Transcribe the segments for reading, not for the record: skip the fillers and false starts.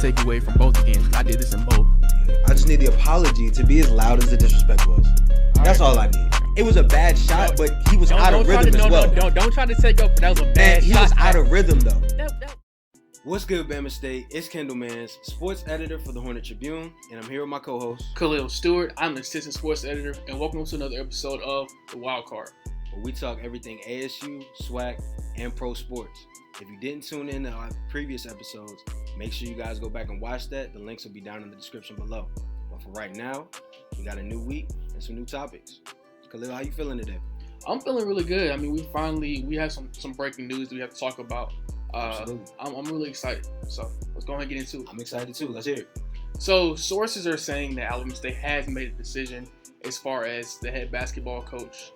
take away from both games. I did this in both. I just need the apology to be as loud as the disrespect was. That's all I need. It was a bad shot, but he was out of rhythm as well. Don't try to take up. That was a bad shot. He was out of rhythm though. That. What's good, Bama State? It's Kendal, sports editor for the Hornet Tribune, and I'm here with my co-host Khalil, Stewart. I'm the assistant sports editor, and welcome to another episode of The Wild Card, where we talk everything ASU, SWAC, and pro sports. If you didn't tune in to our previous episodes, make sure you guys go back and watch that. The links will be down in the description below. But for right now, we got a new week and some new topics. Khalil, how you feeling today? I'm feeling really good. I mean, we have some breaking news that we have to talk about. Absolutely. I'm really excited. So let's go ahead and get into it. I'm excited too. Let's hear it. So sources are saying that Alabama State has made a decision as far as the head basketball coach.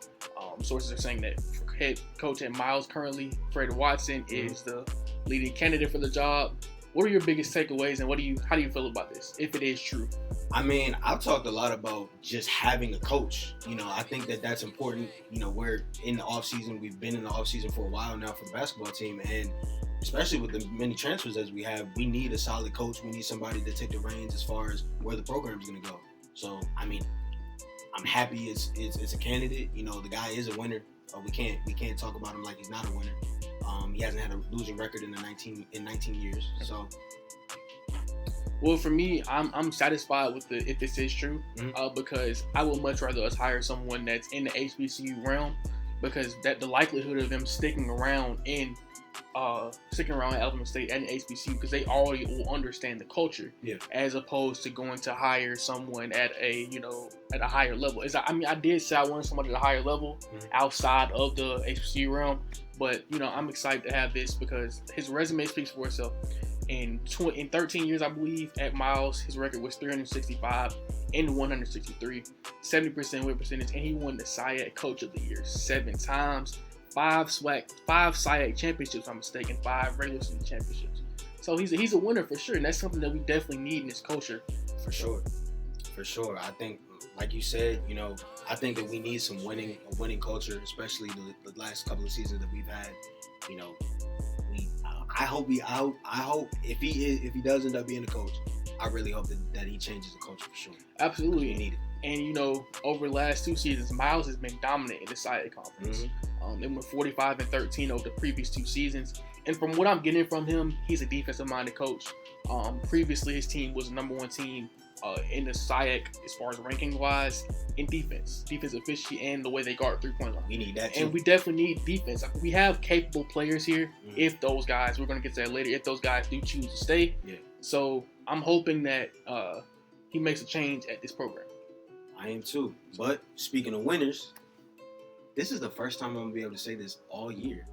Sources are saying that head coach at Miles currently, Fred Waston, is the leading candidate for the job. What are your biggest takeaways, and how do you feel about this, if it is true? I mean, I've talked a lot about just having a coach. I think that's important. We're in the offseason. We've been in the offseason for a while now for the basketball team, and especially with the many transfers as we have, we need a solid coach. We need somebody to take the reins as far as where the program is going to go. So, I mean, I'm happy it's a candidate. The guy is a winner. We can't talk about him like he's not a winner. He hasn't had a losing record in 19 years. So, well, for me, I'm satisfied with if this is true, because I would much rather us hire someone that's in the HBCU realm, because the likelihood of them sticking around at Alabama State and the HBCU, because they already will understand the culture, as opposed to going to hire someone at a higher level. I did say I wanted someone at a higher level outside of the HBCU realm, but I'm excited to have this because his resume speaks for itself. In 13 years, I believe, at Miles, his record was 365 and 163, 70% win percentage, and he won the SIAC Coach of the Year 7 times. 5 SIAC championships, if I'm mistaken, 5 regular season championships. So he's a winner for sure, and that's something that we definitely need in this culture. For sure. I think, like you said, I think that we need a winning culture, especially the last couple of seasons that we've had. I hope if he does end up being the coach, I really hope that he changes the culture for sure. Absolutely, we need it. And over the last 2 seasons, Miles has been dominant in the SIAC conference. They went 45-13 over the previous 2 seasons. And from what I'm getting from him, he's a defensive-minded coach. Previously, his team was the number 1 team in the SIAC as far as ranking-wise in defense efficiency, and the way they guard 3-point line. We need that too. And we definitely need defense. We have capable players here. If those guys, we're going to get to that later, if those guys do choose to stay. Yeah. So I'm hoping that he makes a change at this program. I am too. But speaking of winners, this is the first time I'm going to be able to say this all year.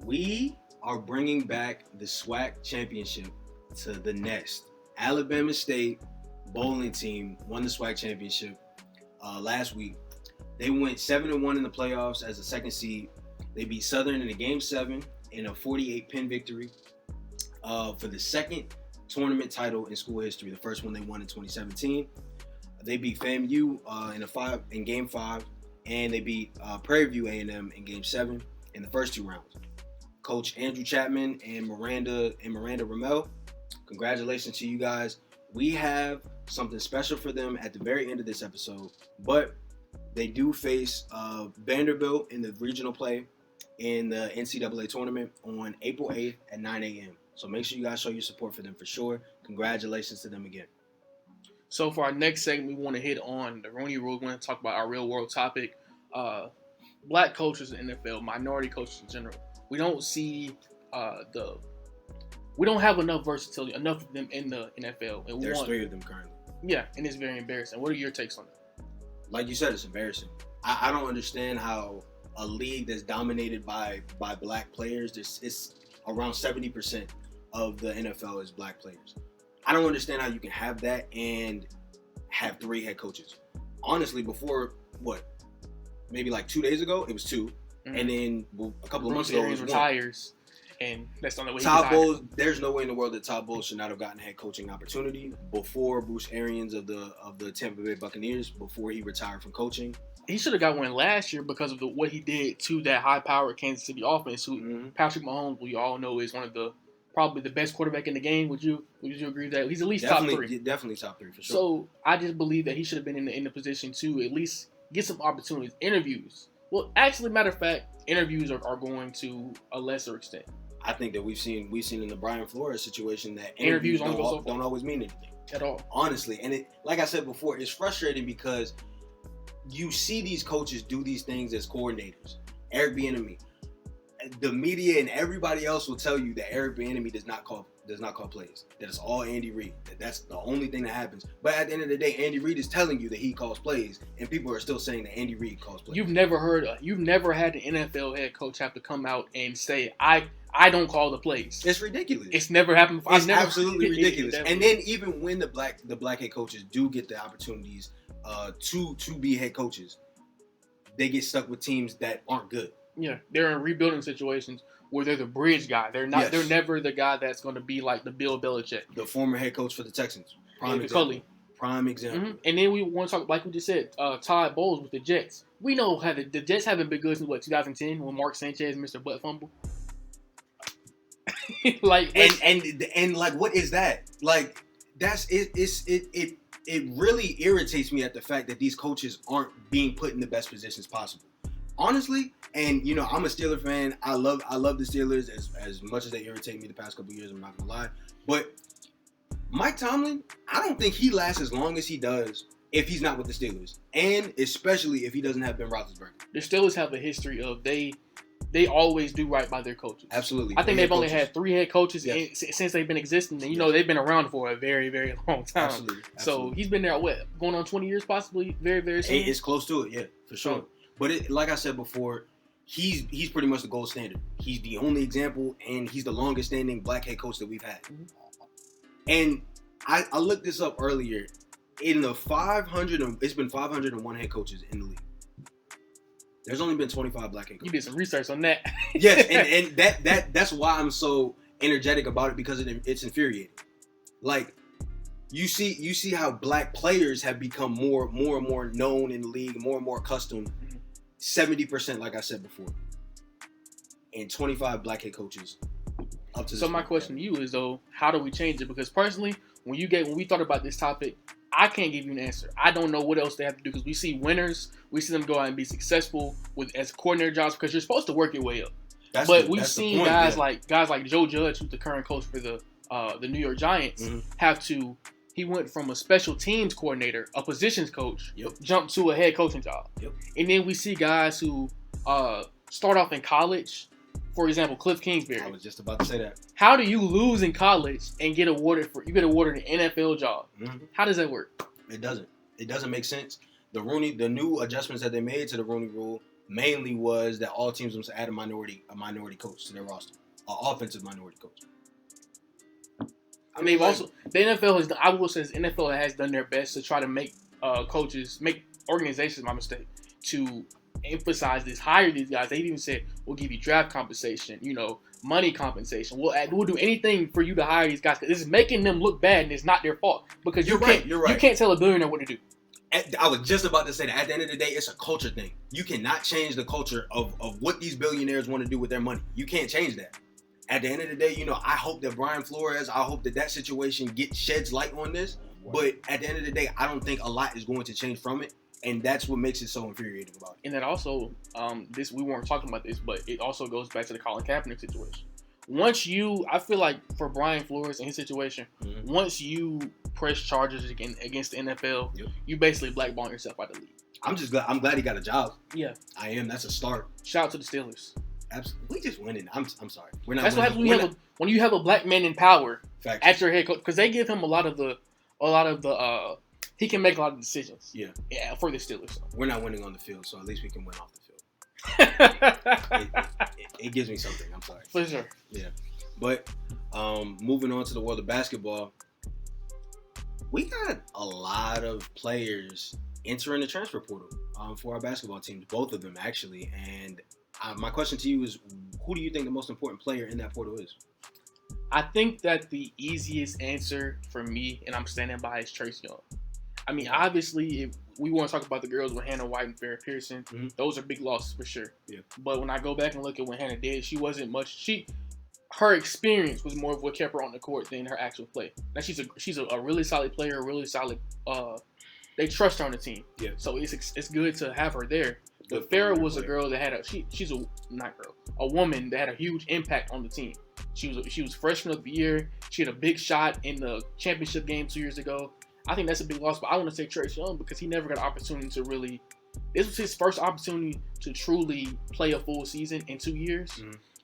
We are bringing back the SWAC championship to the nest. Alabama State bowling team won the SWAC championship last week. They went 7-1 in the playoffs as a second seed. They beat Southern in a Game 7 in a 48-pin victory for the second tournament title in school history. The first one they won in 2017. They beat FAMU in Game 5, and they beat Prairie View A&M in Game 7 in the first 2 rounds. Coach Andrew Chapman and Miranda Ramel, congratulations to you guys. We have something special for them at the very end of this episode, but they do face Vanderbilt in the regional play in the NCAA tournament on April 8th at 9 a.m. So make sure you guys show your support for them for sure. Congratulations to them again. So for our next segment, we want to hit on the Rooney Rule. We're going to talk about our real world topic. Black coaches in the NFL, minority coaches in general. We don't see we don't have enough versatility, enough of them in the NFL. And There's 3 of them currently. Yeah, and it's very embarrassing. What are your takes on that? Like you said, it's embarrassing. I don't understand how a league that's dominated by black players, it's around 70% of the NFL is black players. I don't understand how you can have that and have 3 head coaches. Honestly, before, maybe like 2 days ago, it was 2. And then a couple of months ago, it was 1. Retires, and that's the only way Todd Bowles, there's no way in the world that Todd Bowles should not have gotten a head coaching opportunity before Bruce Arians of the Tampa Bay Buccaneers, before he retired from coaching. He should have got one last year because of what he did to that high-powered Kansas City offense, who Patrick Mahomes, we all know, is one of the probably the best quarterback in the game. Would you agree with that? He's at least Definitely, top 3. Definitely top 3 for sure. So I just believe that he should have been in the position to at least get some opportunities, interviews. Well, actually, matter of fact, interviews are going to a lesser extent. I think that we've seen in the Brian Flores situation that interviews don't always mean anything at all. Honestly, and it, like I said before, it's frustrating because you see these coaches do these things as coordinators. Eric Bieniemy, the media and everybody else will tell you that Eric Bieniemy does not call plays. That it's all Andy Reid. That's the only thing that happens. But at the end of the day, Andy Reid is telling you that he calls plays, and people are still saying that Andy Reid calls plays. You've never had an NFL head coach have to come out and say, I don't call the plays. It's ridiculous. It's never happened before. It's absolutely ridiculous. And then even when the black head coaches do get the opportunities to be head coaches, they get stuck with teams that aren't good. Yeah, they're in rebuilding situations where they're the bridge guy. They're not. Yes. They're never the guy that's going to be like the Bill Belichick, the former head coach for the Texans. Prime example. Mm-hmm. And then we want to talk, like we just said, Todd Bowles with the Jets. We know how the Jets haven't been good since 2010 when Mark Sanchez missed a butt fumble. Like and like, what is that? Like, that's it. It really irritates me at the fact that these coaches aren't being put in the best positions possible. Honestly, and I'm a Steeler fan. I love the Steelers as much as they irritate me the past couple of years. I'm not gonna lie, but Mike Tomlin, I don't think he lasts as long as he does if he's not with the Steelers, and especially if he doesn't have Ben Roethlisberger. The Steelers have a history of they always do right by their coaches. Absolutely, I think they've only had 3 head coaches since they've been existing, and they've been around for a very, very long time. Absolutely. So he's been there going on 20 years, possibly very, very soon. It's close to it, yeah, for sure. But like I said before, he's pretty much the gold standard. He's the only example, and he's the longest standing black head coach that we've had. Mm-hmm. And I looked this up earlier. In the 500, it's been 501 head coaches in the league. There's only been 25 black head coaches. You did some research on that. Yes, and that's why I'm so energetic about it, because it's infuriating. Like, you see how black players have become more and more known in the league, more and more accustomed. 70%, like I said before, and 25 black head coaches up to. So my question to you is, though, how do we change it? Because personally, when we thought about this topic, I can't give you an answer. I don't know what else they have to do, because we see winners, we see them go out and be successful as coordinator jobs, because you're supposed to work your way up. We've seen guys like Joe Judge, who's the current coach for the New York Giants, have to. He went from a special teams coordinator, a positions coach, jump to a head coaching job. Yep. And then we see guys who start off in college. For example, Cliff Kingsbury. I was just about to say that. How do you lose in college and get awarded an NFL job? Mm-hmm. How does that work? It doesn't. It doesn't make sense. The new adjustments that they made to the Rooney Rule mainly was that all teams must add a minority coach to their roster, an offensive minority coach. I mean, also the NFL has. I will say the NFL has done their best to try to make organizations, my mistake, to emphasize this, hire these guys. They even said we'll give you draft compensation, money compensation. We'll do anything for you to hire these guys. This is making them look bad, and it's not their fault, because you're right. You can't tell a billionaire what to do. I was just about to say that at the end of the day, it's a culture thing. You cannot change the culture of what these billionaires want to do with their money. You can't change that. At the end of the day, I hope that Brian Flores, I hope that situation sheds light on this. But at the end of the day, I don't think a lot is going to change from it. And that's what makes it so infuriating about it. And that also, we weren't talking about this, but it also goes back to the Colin Kaepernick situation. I feel like for Brian Flores and his situation, once you press charges against the NFL, you basically blackballing yourself out of the league. I'm glad he got a job. Yeah. I am. That's a start. Shout out to the Steelers. Absolutely. We just winning. I'm sorry. We're not. That's what happens when you have a black man in power at your head coach, because they give him a lot of the he can make a lot of decisions. Yeah, for the Steelers. So. We're not winning on the field, so at least we can win off the field. it gives me something. I'm sorry. For sure. Yeah, but moving on to the world of basketball, we got a lot of players entering the transfer portal for our basketball teams, both of them actually. And my question to you is, who do you think the most important player in that portal is? I think that the easiest answer for me, and I'm standing by, is Trace Young. I mean, obviously, if we want to talk about the girls with Hannah White and Farrah Pearson, those are big losses for sure. Yeah. But when I go back and look at what Hannah did, she wasn't much. her experience was more of what kept her on the court than her actual play. Now she's a really solid player, really solid. They trust her on the team. Yeah. So it's good to have her there. But Farrah was a girl that had she's a woman that had a huge impact on the team. She was freshman of the year. She had a big shot in the championship game 2 years ago. I think that's a big loss, but I want to say Trace Young because he never got an opportunity to really. This was his first opportunity to truly play a full season in 2 years,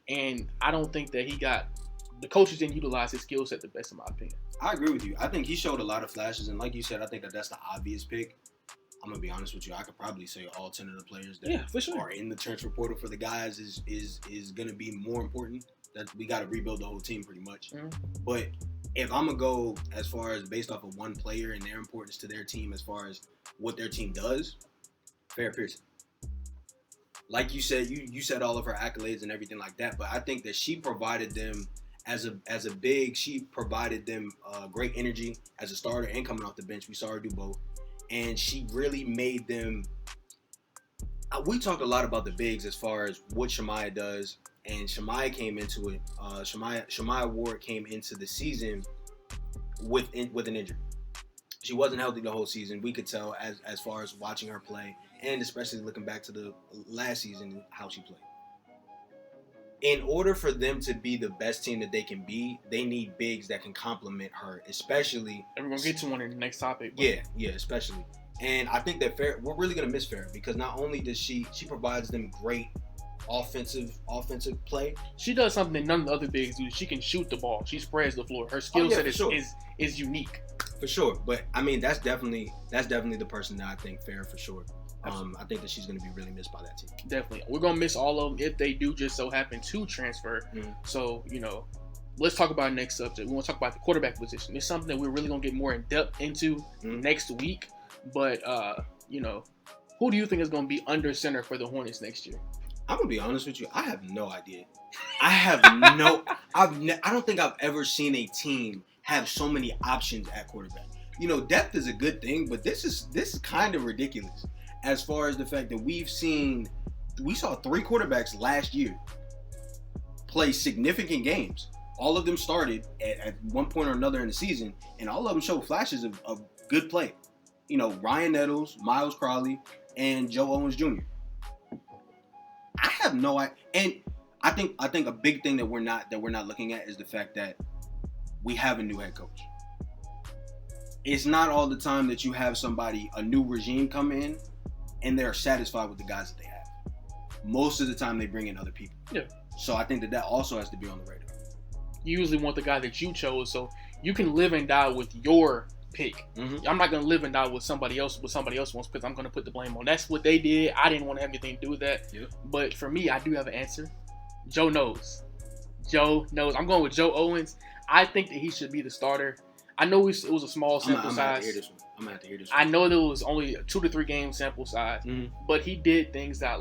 and I don't think that the coaches didn't utilize his skill set the best, in my opinion. I agree with you. I think he showed a lot of flashes, and like you said, I think that's the obvious pick. I'm gonna be honest with you. I could probably say all 10 of the players that for sure. are in the transfer portal for the guys is gonna be more important. That we got to rebuild the whole team pretty much. But if I'm gonna go as far as based off of one player and their importance to their team, as far as what their team does, Farrah Pearson. Like you said, you said all of her accolades and everything like that, but I think that she provided them as a big. She provided them great energy as a starter and coming off the bench. We saw her do both. And she really made them. We talked a lot about the bigs as far as what Shemaya does, and Shemaya came into it. Shemaya Ward came into the season with an injury. She wasn't healthy the whole season. We could tell as far as watching her play, and especially looking back to the last season how she played. In order for them to be the best team that they can be, they need bigs that can complement her, especially. And we're going to get to one in the next topic. Yeah, especially. And I think that we're really going to miss Farrah because not only does she provides them great offensive play. She does something that none of the other bigs do. She can shoot the ball. She spreads the floor. Her skill set is unique. For sure. But, I mean, that's definitely the person that I think Farrah for sure. I think that she's going to be really missed by that team. Definitely. We're going to miss all of them if they do just so happen to transfer. So, let's talk about our next subject. We want to talk about the quarterback position. It's something that we're really going to get more in depth into next week. But, who do you think is going to be under center for the Hornets next year? I'm going to be honest with you. I have no idea. I don't think I've ever seen a team have so many options at quarterback. Depth is a good thing, but this is kind of ridiculous. As far as the fact that we saw 3 quarterbacks last year play significant games. All of them started at one point or another in the season, and all of them showed flashes of good play. Ryan Nettles, Miles Crowley, and Joe Owens Jr. I have no idea, and I think a big thing that we're not looking at is the fact that we have a new head coach. It's not all the time that you have a new regime come in and they're satisfied with the guys that they have. Most of the time they bring in other people. Yeah. So I think that also has to be on the radar. You usually want the guy that you chose, so you can live and die with your pick. I'm not going to live and die with somebody else wants because I'm going to put the blame on. That's what they did. I didn't want to have anything to do with that. Yeah. But for me, I do have an answer. Joe knows. I'm going with Joe Owens. I think that he should be the starter. I know it was a small sample size. I'm going to have to hear this one. I know there was only a 2 to 3 game sample size, but he did things that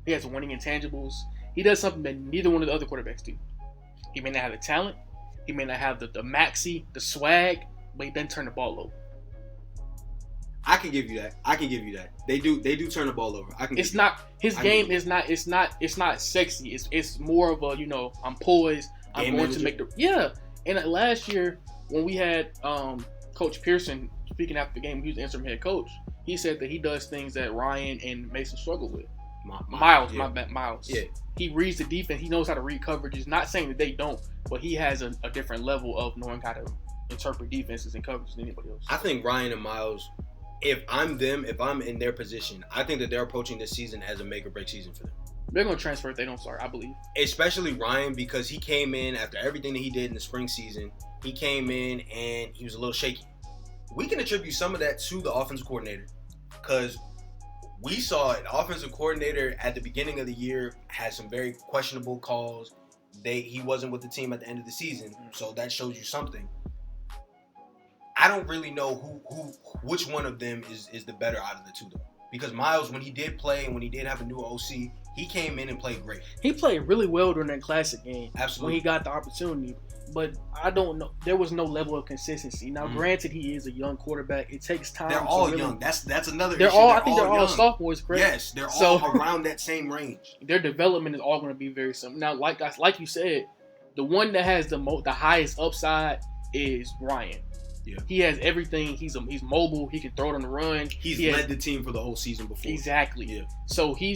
he has winning intangibles. He does something that neither one of the other quarterbacks do. He may not have the talent. He may not have the maxi, the swag, but he doesn't turn the ball over. I can give you that. They do turn the ball over. It's not sexy. It's more of a, I'm poised. I'm going to make And last year when we had Coach Pearson speaking after the game, he was the interim head coach. He said that he does things that Ryan and Mason struggle with. Miles. Yeah. He reads the defense. He knows how to read coverages. Not saying that they don't, but he has a different level of knowing how to interpret defenses and coverages than anybody else. I think Ryan and Miles, if I'm in their position, I think that they're approaching this season as a make or break season for them. They're going to transfer if they don't start, I believe. Especially Ryan, because he came in after everything that he did in the spring season. He came in and he was a little shaky. We can attribute some of that to the offensive coordinator because we saw an offensive coordinator at the beginning of the year had some very questionable calls. He wasn't with the team at the end of the season, so that shows you something. I don't really know which one of them is the better out of the two, though. Because Miles, when he did play and when he did have a new OC, he came in and played great. He played really well during that classic game. Absolutely. When he got the opportunity. But I don't know. There was no level of consistency. Now, granted, he is a young quarterback. It takes time. They're all young. That's another issue. I think they're all sophomores, correct? Yes, they're all around that same range. Their development is all going to be very similar. Now, like you said, The one that has the highest upside is Ryan. Yeah. He has everything. He's mobile. He can throw it on the run. He led the team for the whole season before. Exactly. Yeah. So he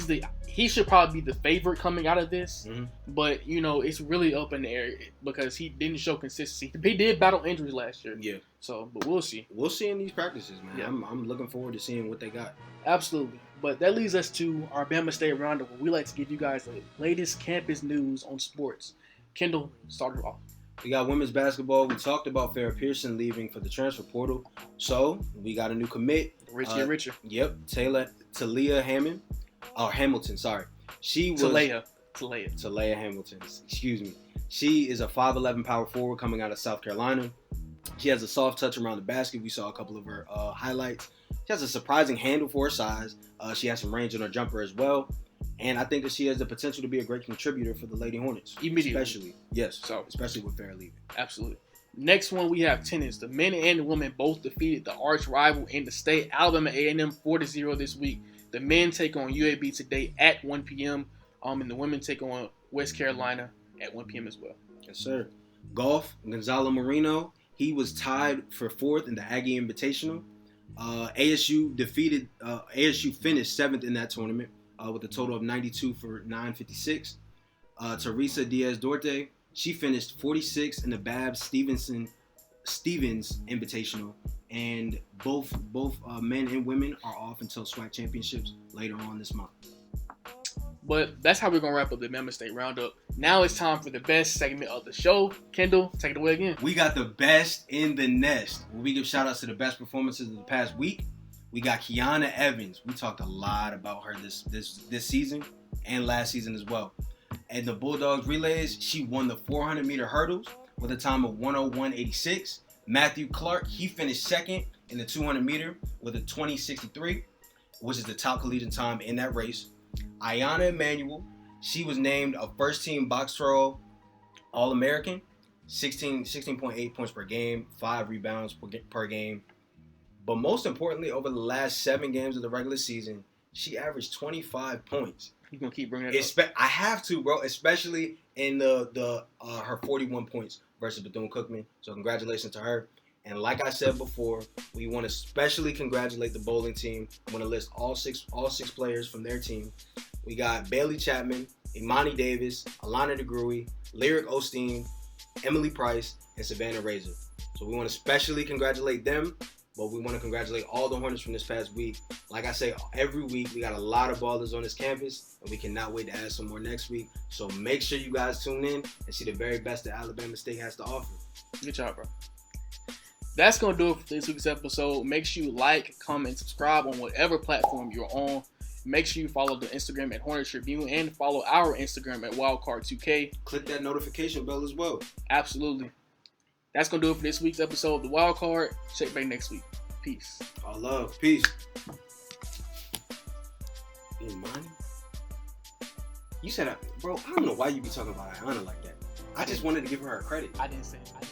should probably be the favorite coming out of this. Mm-hmm. But it's really up in the air because he didn't show consistency. He did battle injuries last year. Yeah. So, but we'll see. We'll see in these practices, man. Yeah. I'm looking forward to seeing what they got. Absolutely. But that leads us to our Bama State Roundup, where we like to give you guys the latest campus news on sports. Kendall, start it off. We got women's basketball. We talked about Farrah Pearson leaving for the transfer portal. So we got a new commit. Richer. Yep. Talia Hamilton, sorry. She was Talia Hamilton. Excuse me. She is a 5'11" power forward coming out of South Carolina. She has a soft touch around the basket. We saw a couple of her highlights. She has a surprising handle for her size. She has some range on her jumper as well. And I think that she has the potential to be a great contributor for the Lady Hornets. Immediately. Especially with Farrah leaving. Absolutely. Next one, we have tennis. The men and the women both defeated the arch rival in the state, Alabama A&M, 4-0 this week. The men take on UAB today at 1 p.m. And the women take on West Carolina at 1 p.m. as well. Yes, sir. Golf, Gonzalo Marino. He was tied for 4th in the Aggie Invitational. ASU finished 7th in that tournament with a total of 92 for 956. Teresa Diaz-Dorte, she finished 46th in the Babs Stevens Invitational. And both men and women are off until SWAC championships later on this month. But that's how we're going to wrap up the Bama State Roundup. Now it's time for the best segment of the show. Kendall, take it away again. We got the best in the nest. We give shout outs to the best performances of the past week. We got Kiana Evans. We talked a lot about her this season and last season as well. And the Bulldogs relays, she won the 400-meter hurdles with a time of 101.86. Matthew Clark, he finished 2nd in the 200-meter with a 20.63, which is the top collegiate time in that race. Ayana Emanuel, she was named a first-team box throw All-American, 16.8 points per game, 5 rebounds per game. But most importantly, over the last 7 games of the regular season, she averaged 25 points. You gonna keep bringing it up? I have to, bro, especially in her 41 points versus Bethune-Cookman. So congratulations to her. And like I said before, we want to especially congratulate the bowling team. I'm going to list all six players from their team. We got Bailey Chapman, Imani Davis, Alana DeGruy, Lyric Osteen, Emily Price, and Savannah Razor. So we want to especially congratulate them, but we want to congratulate all the Hornets from this past week. Like I say, every week we got a lot of ballers on this campus, and we cannot wait to add some more next week. So make sure you guys tune in and see the very best that Alabama State has to offer. Good job, bro. That's going to do it for this week's episode. Make sure you like, comment, subscribe on whatever platform you're on. Make sure you follow the Instagram at Hornet Tribune and follow our Instagram at Wildcard2K. Click that notification bell as well. Absolutely. That's going to do it for this week's episode of The Wild Card. Check back next week. Peace. All love. Peace. Imani? You said, bro, I don't know why you be talking about Ayana like that. I just wanted to give her credit. I didn't say it.